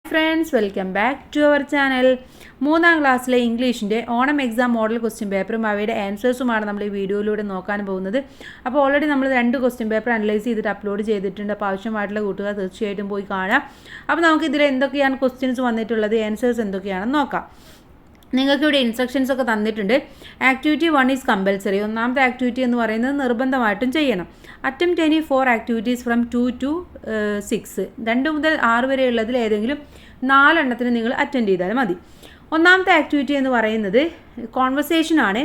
Friends, welcome back to our channel. 3ാം ക്ലാസ്സിലെ ഇംഗ്ലീഷിൻ്റെ ഓണം എക്സാം മോഡൽ ക്വസ്റ്റ്യൻ പേപ്പറും അവയുടെ ആൻസേഴ്സുമാണ് നമ്മൾ ഈ വീഡിയോയിലൂടെ നോക്കാൻ പോകുന്നത്. അപ്പോൾ ഓൾറെഡി നമ്മൾ 2 ക്വസ്റ്റ്യൻ പേപ്പർ അനലൈസ് ചെയ്തിട്ട് അപ്ലോഡ് ചെയ്തിട്ടുണ്ട്. അപ്പോൾ ആവശ്യമായിട്ടുള്ള കൂട്ടുകാർ തീർച്ചയായിട്ടും പോയി കാണാം. അപ്പോൾ നമുക്ക് ഇതിൽ എന്തൊക്കെയാണ് ക്വസ്റ്റ്യൻസ് വന്നിട്ടുള്ളത്, ആൻസേഴ്സ് എന്തൊക്കെയാണെന്ന് നോക്കാം. നിങ്ങൾക്ക് ഇവിടെ ഇൻസ്ട്രക്ഷൻസ് ഒക്കെ തന്നിട്ടുണ്ട്. Activity 1 is compulsory. ഒന്നാമത്തെ ആക്ടിവിറ്റി എന്ന് പറയുന്നത് നിർബന്ധമായിട്ടും ചെയ്യണം. Attempt any 4 activities from 2 to 6. 2 മുതൽ 6 വരെയുള്ളതിൽ ഏതെങ്കിലും 4 എണ്ണത്തിന് നിങ്ങൾ അറ്റൻഡ് ചെയ്താൽ മതി. ഒന്നാമത്തെ ആക്ടിവിറ്റി എന്ന് പറയുന്നത് കോൺവെർസേഷൻ ആണ്.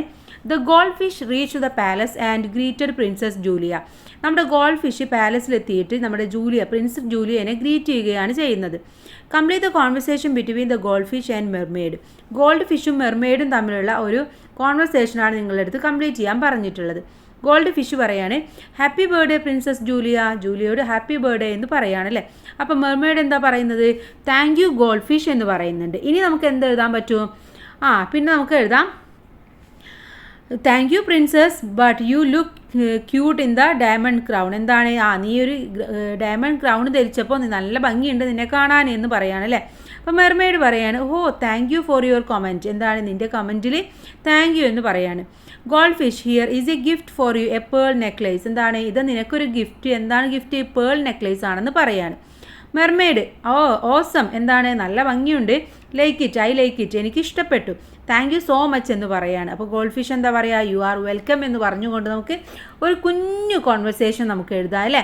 The gold fish reach the palace and greeted princess Julia. നമ്മുടെ ഗോൾഡ് ഫിഷ് പാലസിലെത്തിയിട്ട് നമ്മുടെ പ്രിൻസസ് ജൂലിയനെ ഗ്രീറ്റ് ചെയ്യുകയാണ് ചെയ്യുന്നത്. Complete the conversation between the gold fish and mermaid. ഗോൾഡ് ഫിഷും മെർമെയ്ഡും തമ്മിലുള്ള ഒരു കോൺവെർസേഷനാണ് നിങ്ങളുടെ അടുത്ത് കംപ്ലീറ്റ് ചെയ്യാൻ പറഞ്ഞിട്ടുള്ളത്. ഗോൾഡ് ഫിഷ് പറയാണ് ഹാപ്പി ബർത്ത്ഡേ പ്രിൻസസ് ജൂലിയ. ജൂലിയോട് ഹാപ്പി ബർത്ത്ഡേ എന്ന് പറയാണ് അല്ലേ. അപ്പോൾ മെർമെയ്ഡ് എന്താ പറയുന്നത്? താങ്ക് യു ഗോൾഡ് ഫിഷ് എന്ന് പറയുന്നുണ്ട്. ഇനി നമുക്ക് എന്ത് എഴുതാൻ പറ്റും? പിന്നെ നമുക്ക് എഴുതാം thank you princess but you look cute in the diamond crown. എന്താണ്? നീ ഒരു ഡയമണ്ട് ക്രൗൺ ധരിച്ചപ്പോൾ നല്ല ഭംഗിയുണ്ട് നിന്നെ കാണാൻ എന്ന് പറയാണ് അല്ലേ. അപ്പോൾ മെർമെയ്ഡ് പറയാണ് thank you for your comment. എന്താണ്? നിൻ്റെ കമൻറ്റിൽ താങ്ക് യു എന്ന് പറയാണ്. Gold fish here is A gift for you A pearl necklace. എന്താണ്? ഇത് നിനക്കൊരു ഗിഫ്റ്റ്. എന്താണ് ഗിഫ്റ്റ്? പേൾ നെക്ലേസ് ആണെന്ന് പറയാണ്. Mermaid awesome. എന്താണ്? നല്ല ഭംഗിയുണ്ട്. Like it, I like it, എനിക്ക് ഇഷ്ടപ്പെട്ടു. താങ്ക് യു സോ മച്ച് എന്ന് പറയാണ്. അപ്പോൾ ഗോൾഡ് ഫിഷ് എന്താ പറയുക? യു ആർ വെൽക്കം എന്ന് പറഞ്ഞുകൊണ്ട് നമുക്ക് ഒരു കുഞ്ഞു കോൺവെർസേഷൻ നമുക്ക് എഴുതാം അല്ലേ.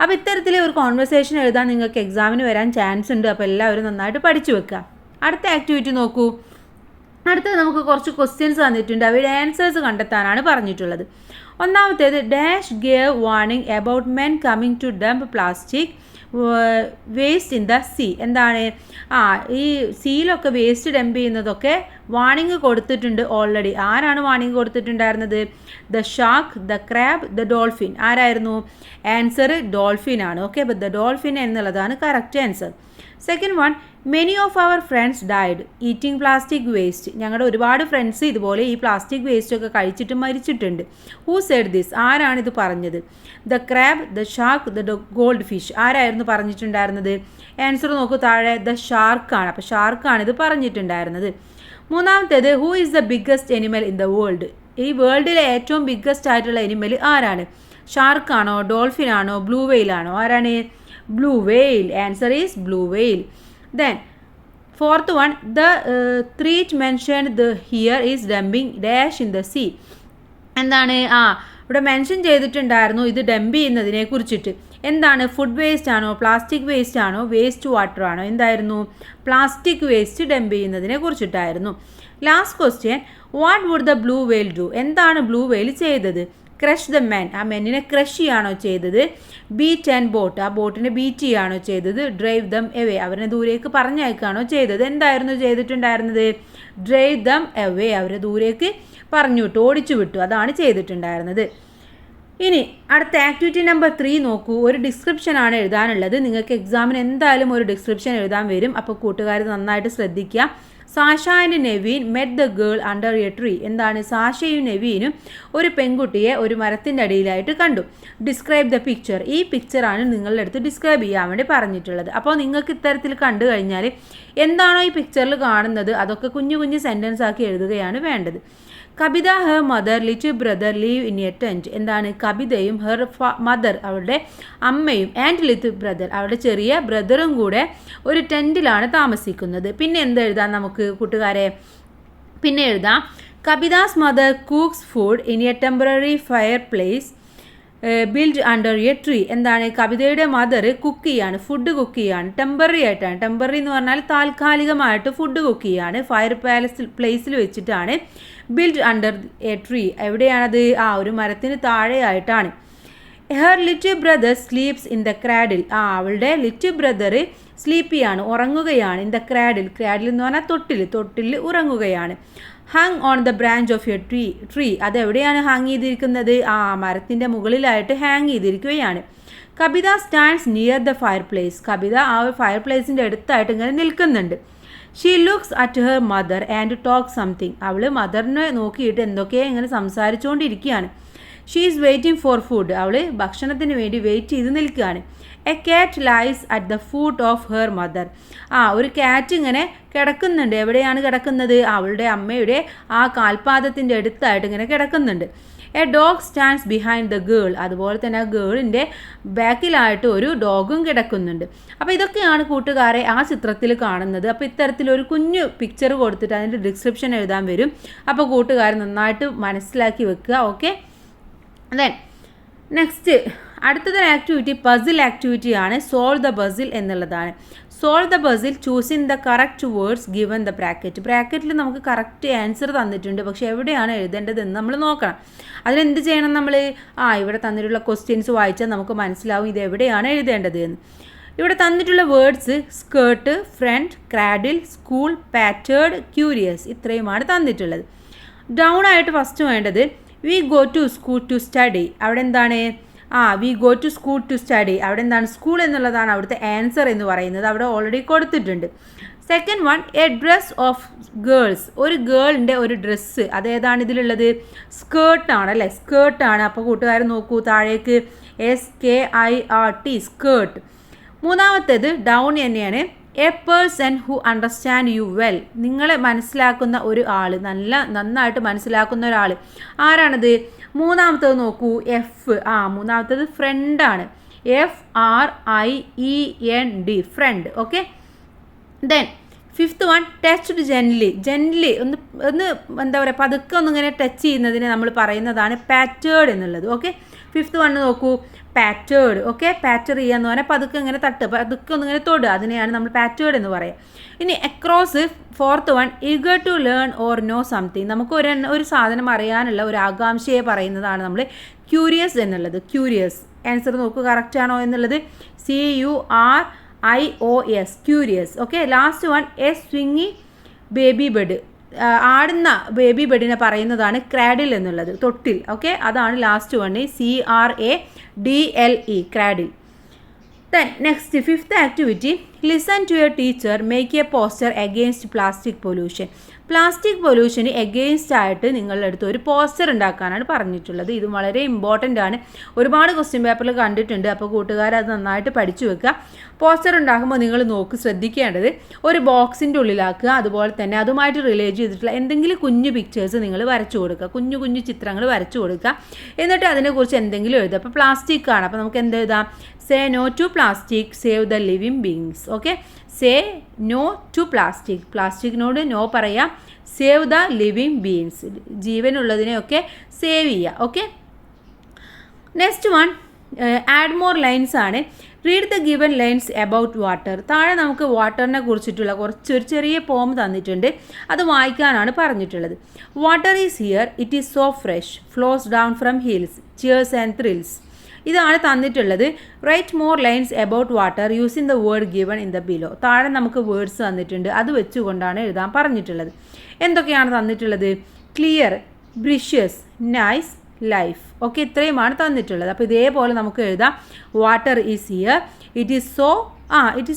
അപ്പോൾ ഇത്തരത്തിൽ ഒരു കോൺവെർസേഷൻ എഴുതാൻ നിങ്ങൾക്ക് എക്സാമിന് വരാൻ ചാൻസ് ഉണ്ട്. അപ്പോൾ എല്ലാവരും നന്നായിട്ട് പഠിച്ചു വെക്കുക. അടുത്ത ആക്ടിവിറ്റി നോക്കൂ. അടുത്തത് നമുക്ക് കുറച്ച് ക്വസ്റ്റ്യൻസ് തന്നിട്ടുണ്ട്. അവയുടെ ആൻസേഴ്സ് കണ്ടെത്താനാണ് പറഞ്ഞിട്ടുള്ളത്. ഒന്നാമത്തേത് dash gave warning about men coming to dump plastic waste in the sea. എന്താണ്? ഈ സീയിലൊക്കെ വേസ്റ്റ് ഡംപ് ചെയ്യുന്നതൊക്കെ വാർണിംഗ് കൊടുത്തിട്ടുണ്ട് ഓൾറെഡി. ആരാണ് വാർണിംഗ് കൊടുത്തിട്ടുണ്ടായിരുന്നത്? The shark, the crab, the dolphin. ആരായിരുന്നു? ആൻസർ ഡോൾഫിൻ ആണ്. ഓക്കെ, അപ്പോൾ ദ ഡോൾഫിൻ എന്നുള്ളതാണ് correct answer. Second one, many of our friends died eating plastic waste. ഞങ്ങളുടെ ഒരുപാട് ഫ്രണ്ട്സ് ഇതുപോലെ ഈ പ്ലാസ്റ്റിക് വേസ്റ്റ് ഒക്കെ കഴിച്ചിട്ട് മരിച്ചിട്ടുണ്ട്. Who said this? ആരാണിത് പറഞ്ഞത്? The crab, the shark, the gold fish. ആരായിരുന്നു പറഞ്ഞിട്ടുണ്ടായിരുന്നത്? ആൻസർ നോക്കൂ താഴെ, ദ ഷാർക്കാണ്. അപ്പോൾ ഷാർക്കാണ് ഇത് പറഞ്ഞിട്ടുണ്ടായിരുന്നത്. മൂന്നാമത്തേത് who is the biggest animal in the world. ഈ വേൾഡിലെ ഏറ്റവും ബിഗ്ഗസ്റ്റ് ആയിട്ടുള്ള എനിമൽ ആരാണ്? ഷാർക്കാണോ, ഡോൾഫിൻ ആണോ, ബ്ലൂ വെയിൽ ആണോ? ആരാണ്? Blue whale. Answer is blue whale. Then fourth one, the threat mentioned here is dumping dash in the sea. എന്താണ്? ഇവിടെ mention ചെയ്തിട്ടുണ്ടായിരുന്നു ഇത് ഡംപ് ചെയ്യുന്നതിനെ കുറിച്ചിട്ട്. എന്താണ്? ഫുഡ് വേസ്റ്റ് ആണോ, പ്ലാസ്റ്റിക് വേസ്റ്റ് ആണോ, വേസ്റ്റ് വാട്ടർ ആണോ? എന്തായിരുന്നു? പ്ലാസ്റ്റിക് വേസ്റ്റ് ഡംപ് ചെയ്യുന്നതിനെ കുറിച്ചിട്ടായിരുന്നു. Last question, what would the blue whale do? എന്താണ് ബ്ലൂ വെയിൽ ചെയ്തത്? Crush the men. ആ മെന്നിനെ ക്രഷ് ചെയ്യുകയാണോ ചെയ്തത്? Beat and boat. ആ ബോട്ടിനെ ബീറ്റ് ചെയ്യുകയാണോ ചെയ്തത്? Drive them away. അവരെ ദൂരേക്ക് പറഞ്ഞയക്കുകയാണോ ചെയ്തത്? എന്തായിരുന്നു ചെയ്തിട്ടുണ്ടായിരുന്നത്? Drive them away. അവരെ ദൂരേക്ക് പറഞ്ഞു വിട്ടു, ഓടിച്ചു വിട്ടു. അതാണ് ചെയ്തിട്ടുണ്ടായിരുന്നത്. ഇനി അടുത്ത ആക്ടിവിറ്റി നമ്പർ 3 നോക്കൂ. ഒരു ഡിസ്ക്രിപ്ഷനാണ് എഴുതാനുള്ളത്. നിങ്ങൾക്ക് എക്സാമിന് എന്തായാലും ഒരു ഡിസ്ക്രിപ്ഷൻ എഴുതാൻ വരും. അപ്പോൾ കൂട്ടുകാർ നന്നായിട്ട് ശ്രദ്ധിക്കുക. Sasha and Naveen met the girl under a tree. എന്താണ്? സാഷയും നെവീനും ഒരു പെൺകുട്ടിയെ ഒരു മരത്തിൻ്റെ അടിയിലായിട്ട് കണ്ടു. Describe the picture. ഈ പിക്ചറാണ് നിങ്ങളുടെ അടുത്ത് ഡിസ്ക്രൈബ് ചെയ്യാൻ വേണ്ടി പറഞ്ഞിട്ടുള്ളത്. അപ്പോൾ നിങ്ങൾക്ക് ഇത്തരത്തിൽ കണ്ടു കഴിഞ്ഞാൽ എന്താണോ ഈ പിക്ചറിൽ കാണുന്നത് അതൊക്കെ കുഞ്ഞു കുഞ്ഞു സെൻറ്റൻസ് ആക്കി എഴുതുകയാണ് വേണ്ടത്. Kavitha her mother little brother live in a tent. എന്താണ്? കവിതയും ഹെർ മദർ അവളുടെ അമ്മയും ആൻഡ് ലിറ്റിൽ ബ്രദർ അവളുടെ ചെറിയ ബ്രദറും കൂടെ ഒരു ടെൻറ്റിലാണ് താമസിക്കുന്നത്. പിന്നെ എന്ത് എഴുതാം നമുക്ക് കൂട്ടുകാരെ? പിന്നെ എഴുതാം Kavitha's mother cooks food in a temporary fire place build under a tree. എന്താണ്? കവിതയുടെ മദർ കുക്ക് ചെയ്യാണ്, ഫുഡ് കുക്ക് ചെയ്യാണ്. ടെമ്പററി ആയിട്ടാണ്. ടെമ്പററി എന്ന് പറഞ്ഞാൽ താൽക്കാലികമായിട്ട് ഫുഡ് കുക്ക് ചെയ്യാണ്. ഫയർ പ്ലേസിൽ വെച്ചിട്ടാണ്. Build under a tree. എവിടെയാണത്? ഒരു മരത്തിന് താഴെയായിട്ടാണ്. Her little brother sleeps in the cradle. അവളുടെ ലിറ്റിൽ ബ്രദർ സ്ലീപ്പിയാണ്, ഉറങ്ങുകയാണ്. In the cradle. ക്രാഡിൽ എന്ന് പറഞ്ഞാൽ തൊട്ടിൽ ഉറങ്ങുകയാണ്. Hung on the branch of A tree. അതെവിടെയാണ് ഹാങ് ചെയ്തിരിക്കുന്നത്? മരത്തിൻ്റെ മുകളിലായിട്ട് ഹാങ് ചെയ്തിരിക്കുകയാണ്. Kavitha stands near the fire place. Kavitha ആ ഫയർ പ്ലേസിൻ്റെ അടുത്തായിട്ട് ഇങ്ങനെ നിൽക്കുന്നുണ്ട്. She looks at her mother and talk something. അവൾ മദറിനെ നോക്കിയിട്ട് എന്തൊക്കെയോ ഇങ്ങനെ സംസാരിച്ചുകൊണ്ടിരിക്കുകയാണ്. She is waiting for food. അവൾ ഭക്ഷണത്തിന് വേണ്ടി വെയിറ്റ് ചെയ്ത് നിൽക്കുകയാണ്. A cat lies at the foot of her mother. ഒരു ക്യാറ്റ് ഇങ്ങനെ കിടക്കുന്നുണ്ട്. എവിടെയാണ് കിടക്കുന്നത്? അവളുടെ അമ്മയുടെ ആ കാൽപാദത്തിൻ്റെ അടുത്തായിട്ട് ഇങ്ങനെ കിടക്കുന്നുണ്ട്. A dog stands behind the girl. അതുപോലെ തന്നെ ആ ഗേളിൻ്റെ ബാക്കിലായിട്ട് ഒരു ഡോഗും കിടക്കുന്നുണ്ട്. അപ്പോൾ ഇതൊക്കെയാണ് കൂട്ടുകാരെ ആ ചിത്രത്തിൽ കാണുന്നത്. അപ്പോൾ ഇത്തരത്തിലൊരു കുഞ്ഞു പിക്ചർ കൊടുത്തിട്ട് അതിൻ്റെ ഡിസ്ക്രിപ്ഷൻ എഴുതാൻ വരും. അപ്പോൾ കൂട്ടുകാർ നന്നായിട്ട് മനസ്സിലാക്കി വെക്കുക. ഓക്കെ, ദെൻ നെക്സ്റ്റ് അടുത്തതൊരു ആക്ടിവിറ്റി പസിൽ ആക്ടിവിറ്റിയാണ്. സോൾവ് ദ പസിൽ എന്നുള്ളതാണ്. Solve the puzzle choosing the correct words given the bracket. ബ്രാക്കറ്റിൽ നമുക്ക് കറക്റ്റ് ആൻസർ തന്നിട്ടുണ്ട്, പക്ഷെ എവിടെയാണ് എഴുതേണ്ടതെന്ന് നമ്മൾ നോക്കണം. അതിനെന്ത് ചെയ്യണം നമ്മൾ? ഇവിടെ തന്നിട്ടുള്ള ക്വസ്റ്റ്യൻസ് വായിച്ചാൽ നമുക്ക് മനസ്സിലാവും ഇത് എവിടെയാണ് എഴുതേണ്ടത് എന്ന്. ഇവിടെ തന്നിട്ടുള്ള words skirt, friend, cradle, school, patterned, curious, ഇത്രയുമാണ് തന്നിട്ടുള്ളത്. ഡൗൺ ആയിട്ട് ഫസ്റ്റ് വേണ്ടത് we go to school to study. അവിടെ എന്താണ്? We go to school to study. അവിടെ എന്താണ്? സ്കൂൾ എന്നുള്ളതാണ് അവിടുത്തെ ആൻസർ എന്ന് പറയുന്നത്. അവിടെ ഓൾറെഡി കൊടുത്തിട്ടുണ്ട്. Second one A dress of girls. ഒരു ഗേളിൻ്റെ ഒരു ഡ്രസ്സ്, അതേതാണ് ഇതിലുള്ളത്? സ്കേർട്ടാണ് അല്ലേ? സ്കേർട്ടാണ്. അപ്പോൾ കൂട്ടുകാർ നോക്കൂ താഴേക്ക്, SKIRT, സ്കേർട്ട്. മൂന്നാമത്തേത് ഡൗൺ തന്നെയാണ്. A person who understand you well. നിങ്ങളെ മനസ്സിലാക്കുന്ന ഒരു ആൾ, നന്നായിട്ട് മനസ്സിലാക്കുന്ന ഒരാൾ. ആരാണത്? മൂന്നാമത്തേത് നോക്കൂ, F. മൂന്നാമത്തേത് ഫ്രണ്ടാണ്. FRIEND, friend. Okay, then fifth one touched gently ഒന്ന് എന്താ പറയുക, പതുക്കെ ഒന്നിങ്ങനെ ടച്ച് ചെയ്യുന്നതിനെ നമ്മൾ പറയുന്നതാണ് പാറ്റേർഡ് എന്നുള്ളത്. ഓക്കെ, ഫിഫ്ത്ത് വൺ നോക്കൂ, പാറ്റേർഡ്. ഓക്കെ, പാറ്റർ ചെയ്യാന്ന് പറഞ്ഞാൽ പതുക്കെ ഇങ്ങനെ പതുക്കെ ഒന്നിങ്ങനെ തൊടുക, അതിനെയാണ് നമ്മൾ പാറ്റേർഡ് എന്ന് പറയുക. ഇനി across fourth one eager to learn or know something. നമുക്ക് ഒരു സാധനം അറിയാനുള്ള ഒരു ആകാംക്ഷയെ പറയുന്നതാണ് നമ്മൾ ക്യൂരിയസ് എന്നുള്ളത്. ക്യൂരിയസ്. ആൻസർ നോക്കൂ കറക്റ്റ് ആണോ എന്നുള്ളത്. CURIOS, curious. Okay, last one a swingy baby bed. ആടുന്ന ബേബി ബെഡിനെ പറയുന്നതാണ് ക്രാഡിൽ എന്നുള്ളത്, തൊട്ടിൽ. ഓക്കെ, അതാണ് last one, CRADLE, cradle. Then next fifth activity listen to your teacher make a poster against plastic pollution. Plastic പൊല്യൂഷന് against ആയിട്ട് നിങ്ങളുടെ അടുത്ത് ഒരു പോസ്റ്റർ ഉണ്ടാക്കാനാണ് പറഞ്ഞിട്ടുള്ളത്. ഇത് വളരെ ഇമ്പോർട്ടൻ്റ് ആണ്. ഒരുപാട് ക്വസ്റ്റ്യൻ പേപ്പറിൽ കണ്ടിട്ടുണ്ട്. അപ്പോൾ കൂട്ടുകാർ അത് നന്നായിട്ട് പഠിച്ചു വെക്കുക. പോസ്റ്റർ ഉണ്ടാക്കുമ്പോൾ നിങ്ങൾ ശ്രദ്ധിക്കേണ്ടത് ഒരു ബോക്സിൻ്റെ ഉള്ളിലാക്കുക. അതുപോലെ തന്നെ അതുമായിട്ട് റിലേറ്റ് ചെയ്തിട്ടുള്ള എന്തെങ്കിലും കുഞ്ഞു പിക്ചേഴ്സ് നിങ്ങൾ വരച്ചു കൊടുക്കുക. കുഞ്ഞു ചിത്രങ്ങൾ വരച്ചു കൊടുക്കുക. എന്നിട്ട് അതിനെക്കുറിച്ച് എന്തെങ്കിലും എഴുതുക. അപ്പോൾ പ്ലാസ്റ്റിക് ആണ്, അപ്പോൾ നമുക്ക് എന്ത് എഴുതാം? Say no to plastic, save the living beings. Okay, say no to plastic, പ്ലാസ്റ്റിക്കിനോട് നോ പറയാം. സേവ് ദ ലിവിങ് ബീങ്സ്, ജീവനുള്ളതിനെയൊക്കെ സേവ് ചെയ്യുക. Okay, next one add more lines ആണ്. Read the given lines about water. താഴെ നമുക്ക് വാട്ടറിനെ കുറിച്ചിട്ടുള്ള ഒരു ചെറിയ പോം തന്നിട്ടുണ്ട്. അത് വായിക്കാനാണ് പറഞ്ഞിട്ടുള്ളത്. Water is here, it is so fresh, flows down from hills, cheers and thrills. ഇതാണ് തന്നിട്ടുള്ളത്. Write more lines about water using the word given in the below. താഴെ നമുക്ക് വേർഡ്സ് തന്നിട്ടുണ്ട്, അത് വെച്ചുകൊണ്ടാണ് എഴുതാൻ പറഞ്ഞിട്ടുള്ളത്. എന്തൊക്കെയാണ് തന്നിട്ടുള്ളത്? Clear, precious, nice, life. Okay, ഇത്രയുമാണ് തന്നിട്ടുള്ളത്. അപ്പോൾ ഇതേപോലെ നമുക്ക് എഴുതാം. Water is here, it is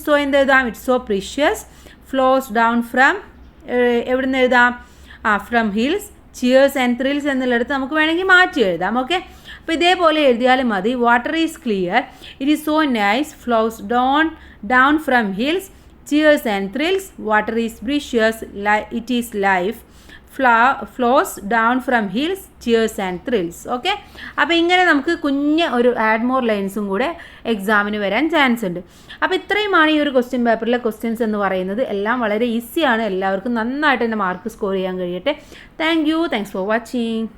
so എന്ത് എഴുതാം? It's so precious, flows down from, എവിടുന്ന് എഴുതാം? From hills, cheers and thrills എന്നുള്ളിടത്ത് നമുക്ക് വേണമെങ്കിൽ മാറ്റി എഴുതാം. ഓക്കെ, അപ്പോൾ ഇതേപോലെ എഴുതിയാലും മതി. Water is clear, it is so nice, flows down from hills, cheers and thrills, water is precious, it is life, flows down from hills, cheers and thrills. Okay, അപ്പോൾ ഇങ്ങനെ നമുക്ക് ഒരു ആഡ് മോർ ലൈൻസും കൂടെ എക്സാമിന് വരാൻ ചാൻസ് ഉണ്ട്. അപ്പോൾ ഇത്രയുമാണ് ഈ ഒരു ക്വസ്റ്റ്യൻ പേപ്പറിലെ ക്വസ്റ്റ്യൻസ് എന്ന് പറയുന്നത്. എല്ലാം വളരെ ഈസിയാണ്. എല്ലാവർക്കും നന്നായിട്ട് തന്നെ മാർക്ക് സ്കോർ ചെയ്യാൻ കഴിയട്ടെ. Thanks for watching.